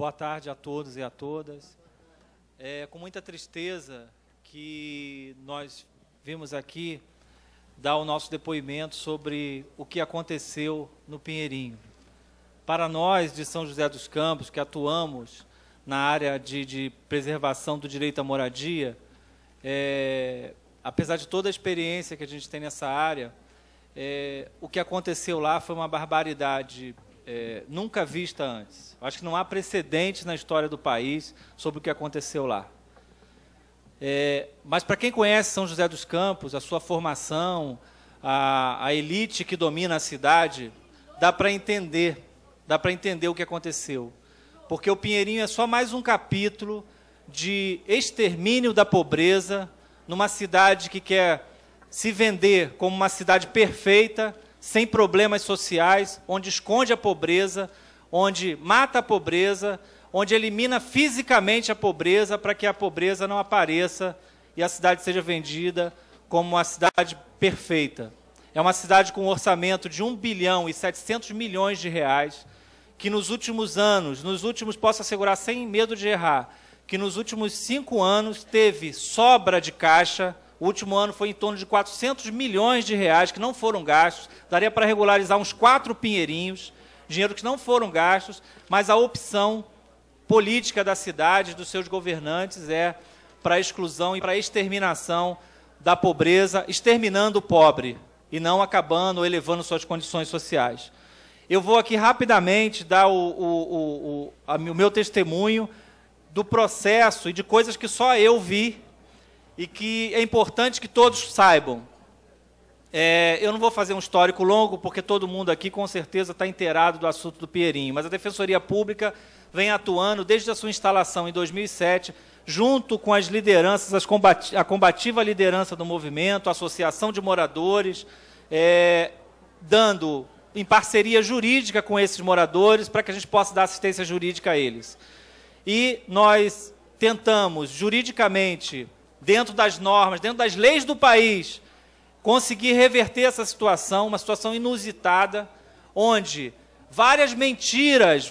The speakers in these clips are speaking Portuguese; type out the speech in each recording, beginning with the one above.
Boa tarde a todos e a todas. É com muita tristeza que nós vimos aqui dar o nosso depoimento sobre o que aconteceu no Pinheirinho. Para nós, de São José dos Campos, que atuamos na área de preservação do direito à moradia, apesar de toda a experiência que a gente tem nessa área, o que aconteceu lá foi uma barbaridade nunca vista antes. Acho que não há precedentes na história do país sobre o que aconteceu lá. Mas para quem conhece São José dos Campos, a sua formação, a elite que domina a cidade, dá para entender o que aconteceu. Porque o Pinheirinho é só mais um capítulo de extermínio da pobreza numa cidade que quer se vender como uma cidade perfeita, sem problemas sociais, onde esconde a pobreza, onde mata a pobreza, onde elimina fisicamente a pobreza para que a pobreza não apareça e a cidade seja vendida como uma cidade perfeita. É uma cidade com um orçamento de 1 bilhão e 700 milhões de reais, que nos últimos anos, posso assegurar sem medo de errar, que nos últimos 5 anos teve sobra de caixa. O último ano foi em torno de 400 milhões de reais que não foram gastos. Daria para regularizar uns 4 pinheirinhos, dinheiro que não foram gastos, mas a opção política da cidade, dos seus governantes, é para a exclusão e para a exterminação da pobreza, exterminando o pobre e não acabando ou elevando suas condições sociais. Eu vou aqui rapidamente dar o meu testemunho do processo e de coisas que só eu vi e que é importante que todos saibam. Eu não vou fazer um histórico longo, porque todo mundo aqui com certeza está inteirado do assunto do Pinheirinho, mas a Defensoria Pública vem atuando desde a sua instalação em 2007, junto com as lideranças, a combativa liderança do movimento, a Associação de Moradores, dando em parceria jurídica com esses moradores, para que a gente possa dar assistência jurídica a eles. E nós tentamos, juridicamente, dentro das normas, dentro das leis do país, conseguir reverter essa situação, uma situação inusitada, onde várias mentiras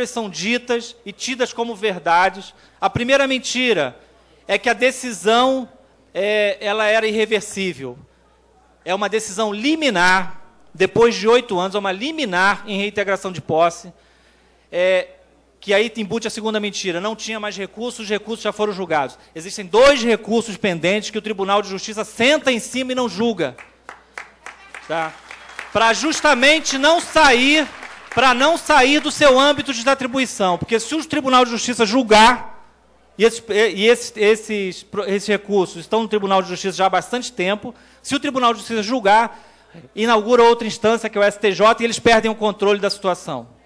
são ditas e tidas como verdades. A primeira mentira é que a decisão ela era irreversível. É uma decisão liminar, depois de 8 anos, é uma liminar em reintegração de posse, que aí embute a segunda mentira, não tinha mais recursos, os recursos já foram julgados. Existem 2 recursos pendentes que o Tribunal de Justiça senta em cima e não julga. Tá? Para justamente não sair do seu âmbito de atribuição. Porque se o Tribunal de Justiça julgar, e esses recursos estão no Tribunal de Justiça já há bastante tempo, se o Tribunal de Justiça julgar, inaugura outra instância, que é o STJ, e eles perdem o controle da situação.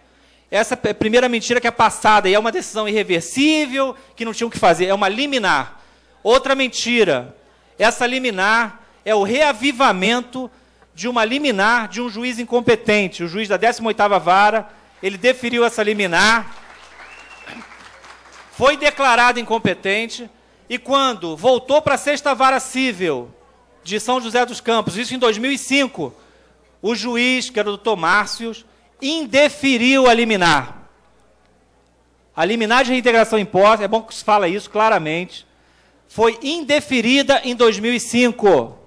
Essa é a primeira mentira, que é passada, e é uma decisão irreversível, que não tinham o que fazer, é uma liminar. Outra mentira, essa liminar é o reavivamento de uma liminar de um juiz incompetente, o juiz da 18ª Vara, ele deferiu essa liminar, foi declarado incompetente, e quando voltou para a 6ª Vara Civil de São José dos Campos, isso em 2005, o juiz, que era o doutor Márcios, indeferiu a liminar. A liminar de reintegração em posse, é bom que se fala isso claramente, foi indeferida em 2005. O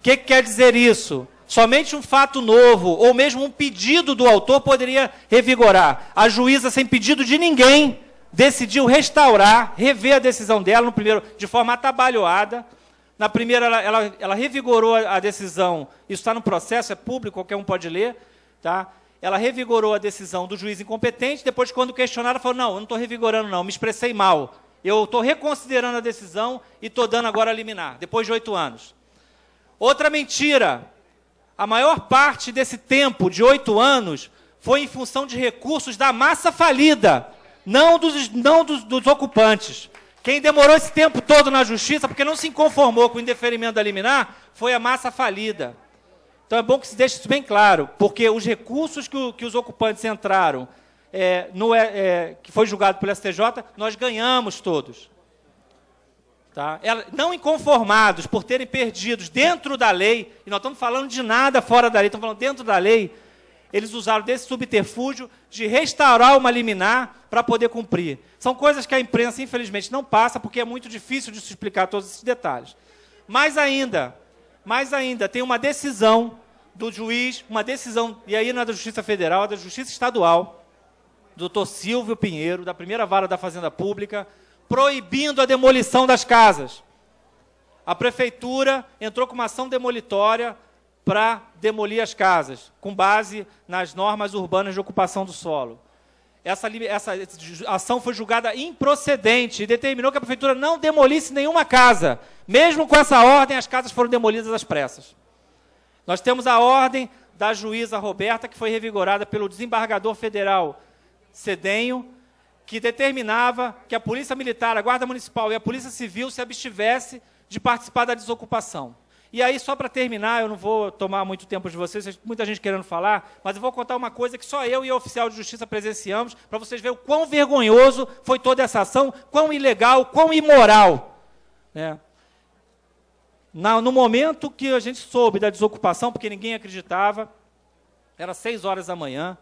que quer dizer isso? Somente um fato novo, ou mesmo um pedido do autor, poderia revigorar. A juíza, sem pedido de ninguém, decidiu restaurar, rever a decisão dela, no primeiro, de forma atabalhoada. Na primeira, ela revigorou a decisão, isso está no processo, é público, qualquer um pode ler, tá? Ela revigorou a decisão do juiz incompetente, depois, quando questionaram, falou, não, eu não estou revigorando, não, me expressei mal. Eu estou reconsiderando a decisão e estou dando agora a liminar, depois de 8 anos. Outra mentira, a maior parte desse tempo, de 8 anos, foi em função de recursos da massa falida, não dos ocupantes. Quem demorou esse tempo todo na justiça, porque não se conformou com o indeferimento da liminar, foi a massa falida. Então é bom que se deixe isso bem claro, porque os recursos que os ocupantes entraram, que foi julgado pelo STJ, nós ganhamos todos. Tá? Não inconformados por terem perdidos dentro da lei, e nós estamos falando de nada fora da lei, estamos falando dentro da lei, eles usaram desse subterfúgio de restaurar uma liminar para poder cumprir. São coisas que a imprensa, infelizmente, não passa, porque é muito difícil de se explicar todos esses detalhes. Mais ainda, tem uma decisão do juiz, uma decisão, e aí não é da Justiça Federal, é da Justiça Estadual, do Dr. Silvio Pinheiro, da primeira vara da Fazenda Pública, proibindo a demolição das casas. A prefeitura entrou com uma ação demolitória para demolir as casas, com base nas normas urbanas de ocupação do solo. Essa ação foi julgada improcedente e determinou que a prefeitura não demolisse nenhuma casa. Mesmo com essa ordem, as casas foram demolidas às pressas. Nós temos a ordem da juíza Roberta, que foi revigorada pelo desembargador federal Cedenho, que determinava que a Polícia Militar, a Guarda Municipal e a Polícia Civil se abstivesse de participar da desocupação. E aí, só para terminar, eu não vou tomar muito tempo de vocês, muita gente querendo falar, mas eu vou contar uma coisa que só eu e o oficial de justiça presenciamos, para vocês verem o quão vergonhoso foi toda essa ação, quão ilegal, quão imoral. Né? No momento que a gente soube da desocupação, porque ninguém acreditava, era 6 horas da manhã,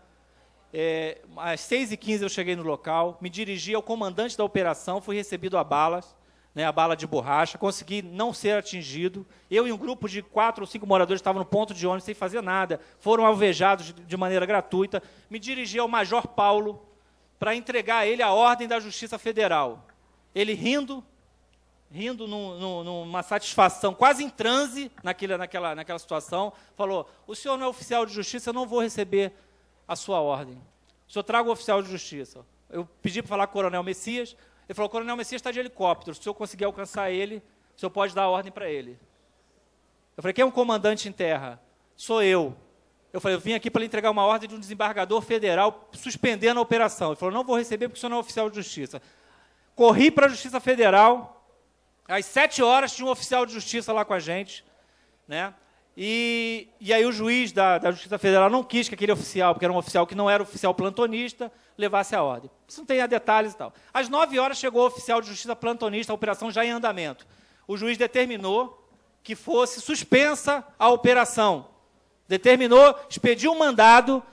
às 6h15 eu cheguei no local, me dirigi ao comandante da operação, fui recebido a balas, né, a bala de borracha, consegui não ser atingido. Eu e um grupo de 4 ou 5 moradores estavam no ponto de ônibus sem fazer nada, foram alvejados de maneira gratuita. Me dirigi ao Major Paulo para entregar a ele a ordem da Justiça Federal. Ele rindo numa satisfação, quase em transe naquela situação, falou: o senhor não é oficial de justiça, eu não vou receber a sua ordem. O senhor traga o oficial de justiça. Eu pedi para falar com o Coronel Messias. Ele falou: o Coronel Messias está de helicóptero, se o senhor conseguir alcançar ele, o senhor pode dar a ordem para ele. Eu falei: quem é um comandante em terra? Sou eu. Eu falei: eu vim aqui para lhe entregar uma ordem de um desembargador federal suspendendo a operação. Ele falou: não vou receber porque o senhor não é oficial de justiça. Corri para a Justiça Federal, às 7 horas tinha um oficial de justiça lá com a gente, né? E aí o juiz da Justiça Federal não quis que aquele oficial, porque era um oficial que não era oficial plantonista, levasse a ordem. Isso não tem detalhes e tal. Às 9 horas chegou o oficial de justiça plantonista, a operação já em andamento. O juiz determinou que fosse suspensa a operação. Determinou, expediu um mandado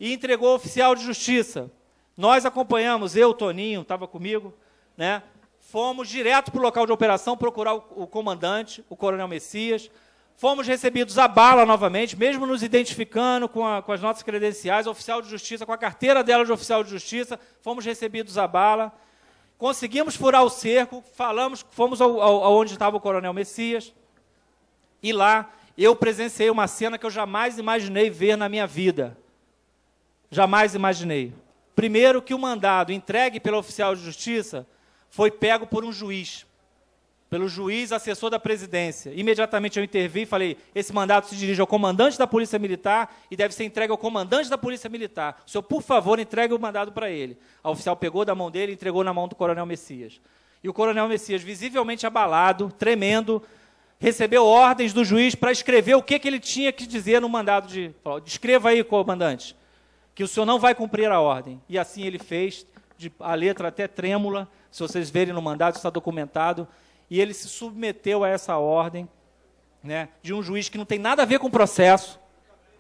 e entregou ao oficial de justiça. Nós acompanhamos, eu, Toninho, estava comigo, né? Fomos direto para o local de operação procurar o comandante, o Coronel Messias. Fomos recebidos a bala novamente, mesmo nos identificando com as nossas credenciais, oficial de justiça, com a carteira dela de oficial de justiça, fomos recebidos a bala. Conseguimos furar o cerco, fomos aonde estava o Coronel Messias, e lá eu presenciei uma cena que eu jamais imaginei ver na minha vida. Jamais imaginei. Primeiro, que o mandado entregue pelo oficial de justiça foi pego por um juiz, pelo juiz assessor da presidência. Imediatamente eu intervi e falei: esse mandado se dirige ao comandante da Polícia Militar e deve ser entregue ao comandante da Polícia Militar. O senhor, por favor, entregue o mandado para ele. A oficial pegou da mão dele e entregou na mão do Coronel Messias. E o Coronel Messias, visivelmente abalado, tremendo, recebeu ordens do juiz para escrever o que ele tinha que dizer no mandado. Escreva aí, comandante, que o senhor não vai cumprir a ordem. E assim ele fez, a letra até trêmula, se vocês verem no mandado, está documentado. E ele se submeteu a essa ordem, né, de um juiz que não tem nada a ver com o processo.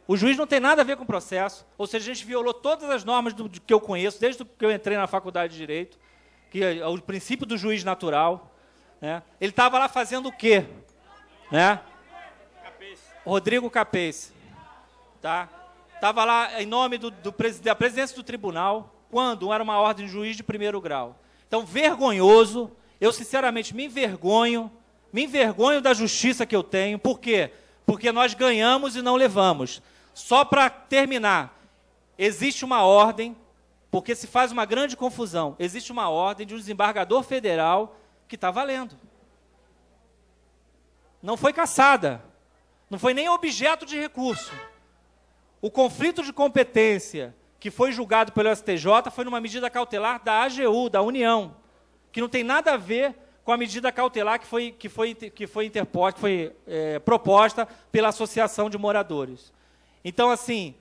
O juiz não tem nada a ver com o processo, ou seja, a gente violou todas as normas que eu conheço, desde que eu entrei na faculdade de Direito, que é o princípio do juiz natural. Né. Ele estava lá fazendo o quê? Né? Rodrigo Capês. Tá? Estava lá em nome da presidência do tribunal, quando era uma ordem de juiz de 1º grau. Então, vergonhoso. Eu, sinceramente, me envergonho da justiça que eu tenho. Por quê? Porque nós ganhamos e não levamos. Só para terminar, existe uma ordem, porque se faz uma grande confusão, existe uma ordem de um desembargador federal que está valendo. Não foi cassada, não foi nem objeto de recurso. O conflito de competência que foi julgado pelo STJ foi numa medida cautelar da AGU, da União, que não tem nada a ver com a medida cautelar que foi proposta pela Associação de Moradores. Então, assim,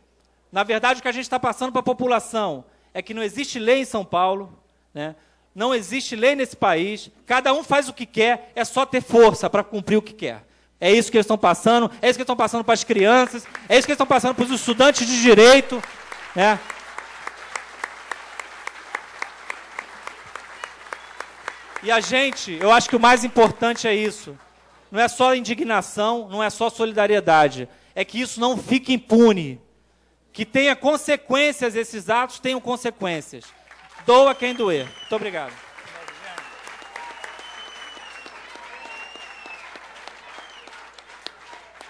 na verdade, o que a gente está passando para a população é que não existe lei em São Paulo, né? Não existe lei nesse país, cada um faz o que quer, é só ter força para cumprir o que quer. É isso que eles estão passando, é isso que eles estão passando para as crianças, é isso que eles estão passando para os estudantes de direito, né? E a gente, eu acho que o mais importante é isso. Não é só indignação, não é só solidariedade. É que isso não fique impune. Que tenha consequências, esses atos tenham consequências. Doa quem doer. Muito obrigado.